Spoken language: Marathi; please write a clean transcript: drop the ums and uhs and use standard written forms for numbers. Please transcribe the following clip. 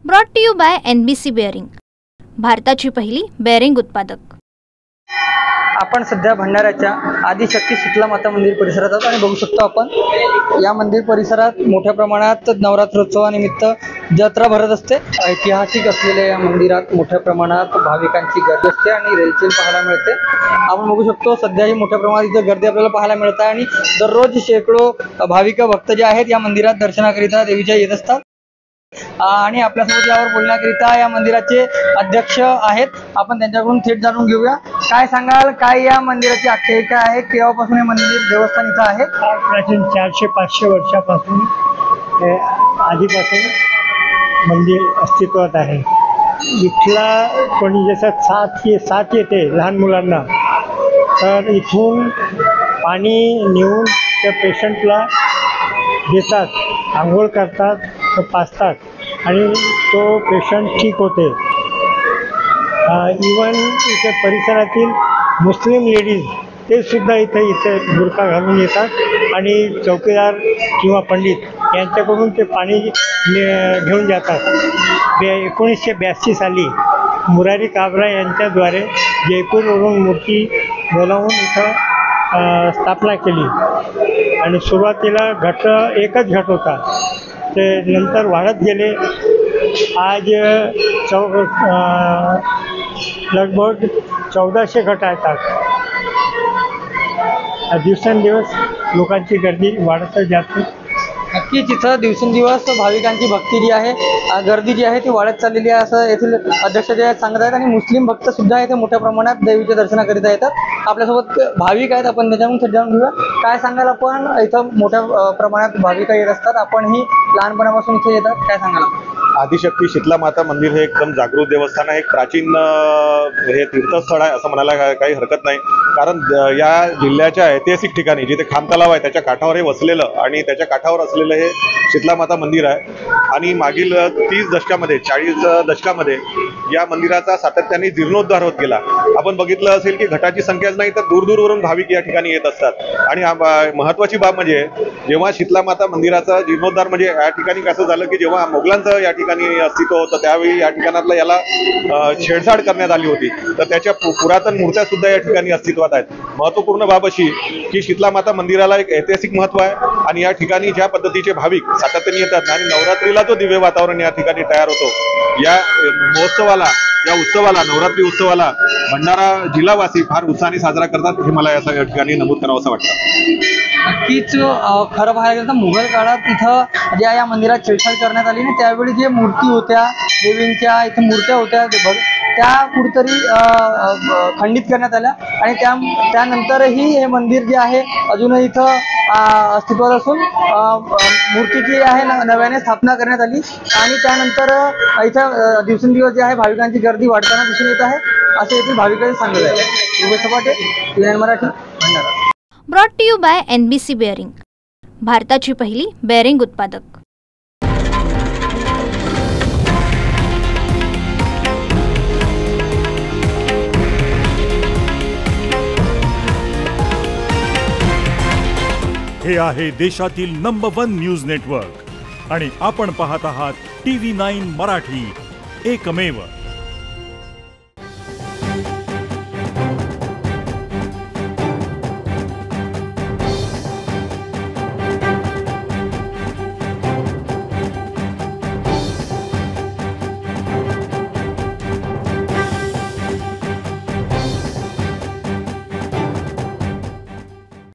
Brought to you by NBC bearing, भारताची पहिली बेअरिंग उत्पादक। आपण सध्या भंडाऱ्याच्या आदिशक्ती शीतला माता मंदिर परिसरात आहोत आणि बघू शकतो आपण या मंदिर परिसरात मोठ्या प्रमाणात नवरात्रोत्सवानिमित्त जत्रा भरत असते। ऐतिहासिक असलेल्या या मंदिरात मोठ्या प्रमाणात भाविकांची गर्दी असते आणि रेलचेल पाहायला मिळते। आपण बघू शकतो सध्याही मोठ्या प्रमाणात इथे गर्दी आपल्याला पाहायला मिळत आहे आणि दररोज शेकडो भाविक भक्त जे आहेत या मंदिरात दर्शनाकरिता देवीच्या येत असतात। आणि आपल्यासोबत यावर बोलण्याकरिता या मंदिराचे अध्यक्ष आहेत, आपण त्यांच्याकडून थेट जाणून घेऊया। काय सांगाल, काय या मंदिराची आख्यायिका आहे, केव्हापासून हे मंदिर देवस्थान इथं आहे? प्राचीन 400-500 वर्षापासून आधीपासून मंदिर अस्तित्वात आहे। इथला कोणी जसं साथ येते लहान मुलांना, तर इथून पाणी नेऊन त्या पेशंटला देतात, आंघोळ करतात, पाजतात आणि तो पेशंट ठीक होते। इवन इथे परिसरातील मुस्लिम लेडीज ते सुद्धा इथे बुरखा घालून येतात आणि चौकीदार किंवा पंडित यांच्याकडून ते पाणी घेऊन जातात। 1982 साली मुरारी काबरा यांच्याद्वारे जयपूरवरून मूर्ती बोलावून इथं स्थापना केली आणि सुरुवातीला एकच घट होता, ते नंतर वाढत गेले। आज लगभग 1400 घट येतात। दिवसेंदिवस लोकांची गर्दी वाढतच जाते। नक्कीच इथं दिवसेंदिवस भाविकांची भक्ती जी आहे, गर्दी जी आहे ती वाढत चाललेली आहे असं येथील अध्यक्ष जे आहेत सांगत आहेत। आणि मुस्लिम भक्त सुद्धा इथे मोठ्या प्रमाणात देवीच्या दर्शनाकरिता येतात। आपल्यासोबत भाविक आहेत, आपण त्याच्याकडून थेट जाणून घेऊया। काय सांगाल, आपण इथं मोठ्या प्रमाणात भाविक येत असतात, आपणही लहानपणापासून इथे येतात, काय सांगाल? आदिशक्ती शीतला माता मंदिर हे एकदम जागृत देवस्थान आहे, एक प्राचीन हे तीर्थस्थळ आहे असं म्हणायला काही हरकत नाही। कारण या जिल्ह्याच्या ऐतिहासिक ठिकाणी जिथे खाम तलाव आहे त्याच्या काठावर हे वसलेलं आणि त्याच्या काठावर असलेलं हे शीतला माता मंदिर आहे। आणि मागील 30 दशकामध्ये 40 दशकामध्ये या मंदिराचा सातत्याने जीर्णोद्धार होत गेला। आपण बघितलं असेल की घटाची संख्याच नाही तर दूरदूरवरून भाविक या ठिकाणी येत असतात। आणि महत्त्वाची बाब म्हणजे जेव्हा शीतला माता मंदिराचा जीर्णोद्धार म्हणजे या ठिकाणी कसं झालं की जेव्हा मोगलांचं या ठिकाणी अस्तित्व होतं त्यावेळी या ठिकाणातलं याला छेडछाड करण्यात आली होती, तर त्याच्या पुरातन मूर्त्या सुद्धा या ठिकाणी अस्तित्वात आहेत। महत्त्वपूर्ण बाब अशी की शीतला माता मंदिराला एक ऐतिहासिक महत्त्व आहे आणि या ठिकाणी ज्या पद्धतीचे भाविक सातत्याने येतात आणि नवरात्रीला जो दिव्य वातावरण या ठिकाणी तयार होतो, या महोत्सवाला, या उत्सवाला, नवरात्री उत्सवाला भंडारा जिल्हावासी फार उत्साहाने साजरा करतात, हे मला या ठिकाणी नमूद करावं असं वाटतं। नक्कीच खरं पाहायला गेलं तर मुघल काळात इथं ज्या या मंदिरात छेडछाड करण्यात आली ना, त्यावेळी जे मूर्ती होत्या देवींच्या, इथं मूर्त्या होत्या त्या कुठेतरी खंडित करण्यात आल्या आणि त्यानंतरही हे मंदिर जे आहे अजूनही इथं अस्तित्वात असून मूर्तीची आहे नव्याने स्थापना करण्यात आली आणि त्यानंतर इथं दिवसेंदिवस जे आहे भाविकांची गर्दी वाढताना दिसून येत आहे असे येथील भाविकांनी सांगितले आहे। Rupesh Sapate, PN Marathi, Bhandara. Brought to you by NBC bearing, भारताची पहिली बेअरिंग उत्पादक। हे आहे देशातील नंबर 1 न्यूज नेटवर्क आणि आपण पाहत आहात TV9 मराठी, एकमेव।